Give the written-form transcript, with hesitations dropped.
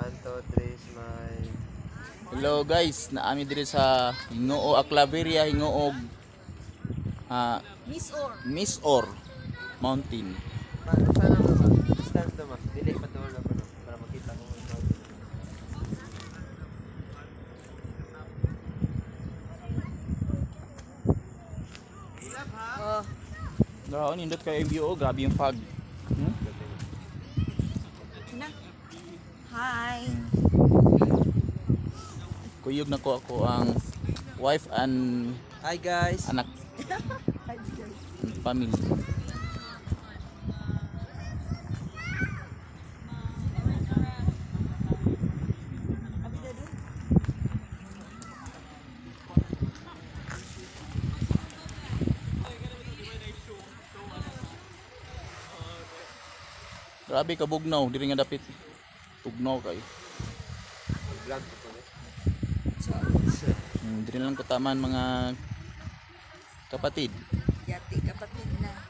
1, 2, 3, smile. Hello guys, naami diri sa Hingoo Aclaveria, Hingoog Miss Or Mountain. Sana naman, distance naman. Dili pa doon ako no, para makita ko ang mountain. Daw nindot kay view, grabe yung fog. Hi. Kuyog na ko ako ang wife and Hi guys! anak and family. Grabe ka bugnaw, diri nga dapit. Tugnaw kay. Vlog ko po Diri lang ko taman mga kapatid. Yati kapatid na.